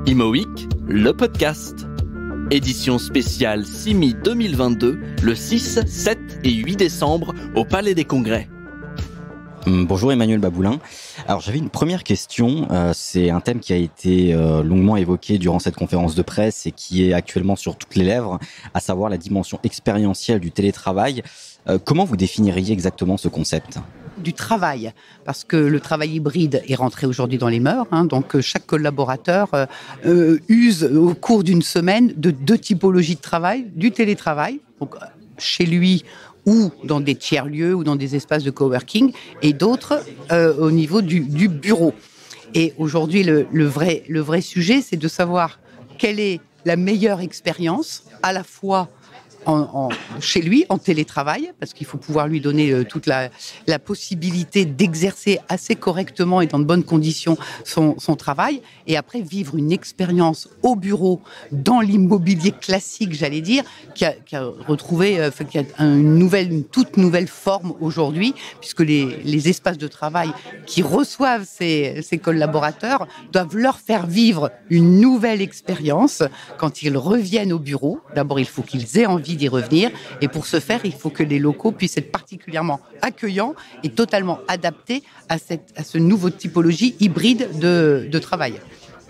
Imo Week, le podcast. Édition spéciale CIMI 2022, le 6, 7 et 8 décembre au Palais des Congrès. Bonjour Emmanuel Baboulin. Alors j'avais une première question, c'est un thème qui a été longuement évoqué durant cette conférence de presse et qui est actuellement sur toutes les lèvres, à savoir la dimension expérientielle du télétravail. Comment vous définiriez exactement ce concept ? Du travail, parce que le travail hybride est rentré aujourd'hui dans les mœurs, donc chaque collaborateur use au cours d'une semaine de deux typologies de travail, du télétravail, donc chez lui ou dans des tiers-lieux ou dans des espaces de coworking, et d'autres au niveau du bureau. Et aujourd'hui, le vrai sujet, c'est de savoir quelle est la meilleure expérience, à la fois chez lui, en télétravail, parce qu'il faut pouvoir lui donner toute la possibilité d'exercer assez correctement et dans de bonnes conditions son travail, et après vivre une expérience au bureau, dans l'immobilier classique, j'allais dire, qui a retrouvé qui a une toute nouvelle forme aujourd'hui, puisque les espaces de travail qui reçoivent ces collaborateurs doivent leur faire vivre une nouvelle expérience quand ils reviennent au bureau. D'abord, il faut qu'ils aient envie d'y revenir, et pour ce faire, il faut que les locaux puissent être particulièrement accueillants et totalement adaptés à ce nouveau typologie hybride de travail.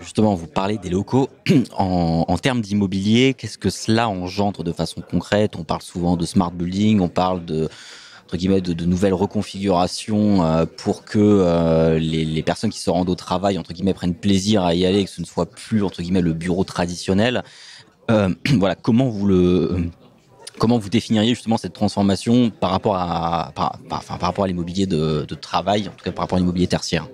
Justement, vous parlez des locaux. En termes d'immobilier, qu'est-ce que cela engendre de façon concrète ? On parle souvent de smart building, on parle de nouvelles reconfigurations pour que les personnes qui se rendent au travail, entre guillemets, prennent plaisir à y aller, que ce ne soit plus, entre guillemets, le bureau traditionnel. Voilà, comment vous définiriez justement cette transformation par rapport à l'immobilier de travail, en tout cas par rapport à l'immobilier tertiaire ?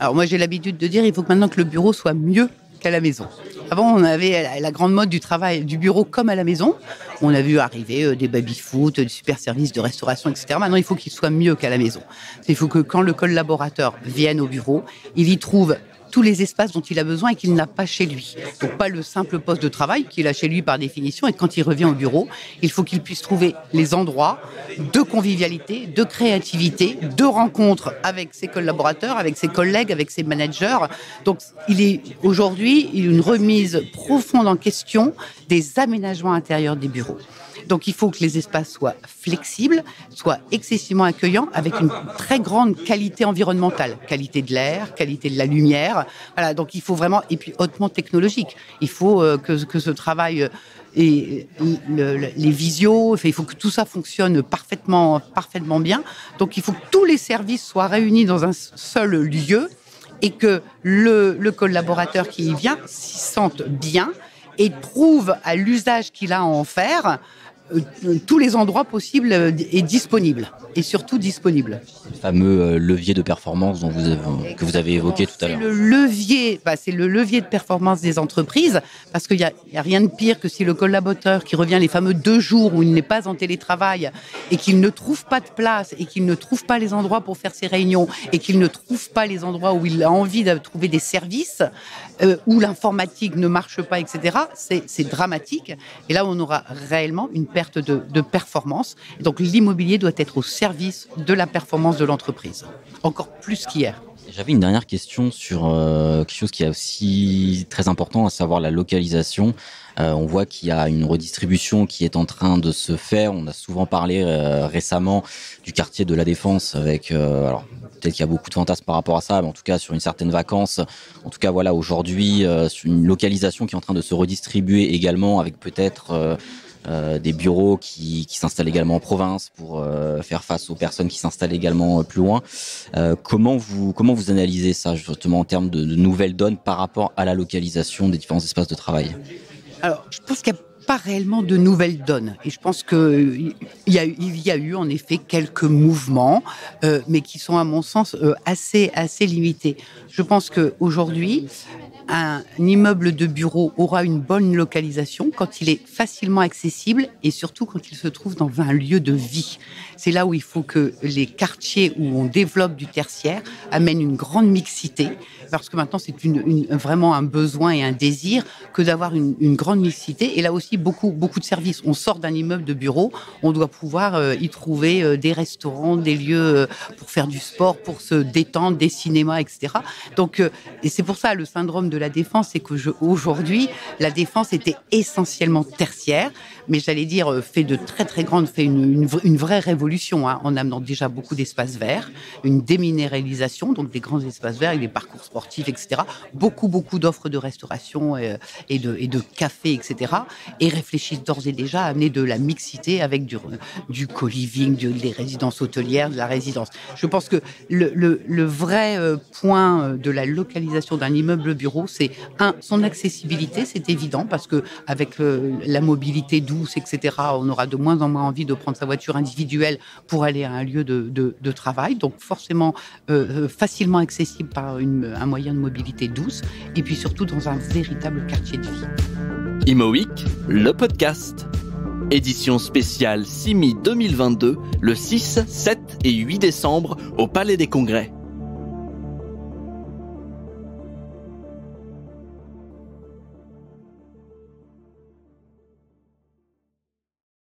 Alors moi, j'ai l'habitude de dire qu'il faut que maintenant que le bureau soit mieux qu'à la maison. Avant, on avait la grande mode du travail, du bureau comme à la maison. On a vu arriver des baby-foot, des super services de restauration, etc. Maintenant, il faut qu'il soit mieux qu'à la maison. Il faut que quand le collaborateur vienne au bureau, il y trouve tous les espaces dont il a besoin et qu'il n'a pas chez lui. Donc pas le simple poste de travail qu'il a chez lui par définition, et quand il revient au bureau, il faut qu'il puisse trouver les endroits de convivialité, de créativité, de rencontre avec ses collaborateurs, avec ses collègues, avec ses managers. Donc il est aujourd'hui une remise profonde en question des aménagements intérieurs des bureaux. Donc il faut que les espaces soient flexibles, soient excessivement accueillants, avec une très grande qualité environnementale, qualité de l'air, qualité de la lumière. Voilà, donc il faut vraiment, et puis hautement technologique. Il faut que ce travail et les visios, il faut que tout ça fonctionne parfaitement bien. Donc il faut que tous les services soient réunis dans un seul lieu et que le collaborateur qui y vient s'y sente bien et trouve à l'usage qu'il a à en faire tous les endroits possibles et disponibles, et surtout disponibles. Le fameux levier de performance que vous avez évoqué tout à l'heure. C'est le levier de performance des entreprises, parce qu'il y a rien de pire que si le collaborateur qui revient les fameux 2 jours où il n'est pas en télétravail et qu'il ne trouve pas de place et qu'il ne trouve pas les endroits pour faire ses réunions et qu'il ne trouve pas les endroits où il a envie de trouver des services, où l'informatique ne marche pas, etc. C'est dramatique. Et là, on aura réellement une perte de performance. Et donc, l'immobilier doit être au service de la performance de l'entreprise, encore plus qu'hier. J'avais une dernière question sur quelque chose qui est aussi très important, à savoir la localisation. On voit qu'il y a une redistribution qui est en train de se faire. On a souvent parlé récemment du quartier de la Défense avec... alors peut-être qu'il y a beaucoup de fantasmes par rapport à ça, mais en tout cas sur une certaine vacance. En tout cas, voilà, aujourd'hui, sur une localisation qui est en train de se redistribuer également, avec peut-être... des bureaux qui s'installent également en province pour faire face aux personnes qui s'installent également plus loin. Comment vous analysez ça justement en termes de nouvelles donnes par rapport à la localisation des différents espaces de travail ? Alors, je pense qu'il n'y a pas réellement de nouvelles donnes. Et je pense qu'il y a eu en effet quelques mouvements, mais qui sont à mon sens assez limités. Je pense qu'aujourd'hui, un immeuble de bureau aura une bonne localisation quand il est facilement accessible et surtout quand il se trouve dans un lieu de vie. C'est là où il faut que les quartiers où on développe du tertiaire amènent une grande mixité, parce que maintenant c'est vraiment un besoin et un désir que d'avoir une grande mixité. Et là aussi, aussi beaucoup de services. On sort d'un immeuble de bureau, on doit pouvoir y trouver des restaurants, des lieux pour faire du sport, pour se détendre, des cinémas, etc. Donc, et c'est pour ça le syndrome de la Défense, c'est que aujourd'hui, la Défense était essentiellement tertiaire, mais j'allais dire fait une vraie révolution, hein, en amenant déjà beaucoup d'espaces verts, une déminéralisation, donc des grands espaces verts avec des parcours sportifs, etc. Beaucoup d'offres de restauration et de café, etc. Et réfléchissent d'ores et déjà à amener de la mixité avec du co-living, des résidences hôtelières, de la résidence. Je pense que le vrai point de la localisation d'un immeuble bureau, c'est son accessibilité, c'est évident, parce que avec la mobilité douce, etc., on aura de moins en moins envie de prendre sa voiture individuelle pour aller à un lieu de travail. Donc forcément facilement accessible par un moyen de mobilité douce, et puis surtout dans un véritable quartier de vie. Imo Week, le podcast. Édition spéciale CIMI 2022, le 6, 7 et 8 décembre au Palais des Congrès.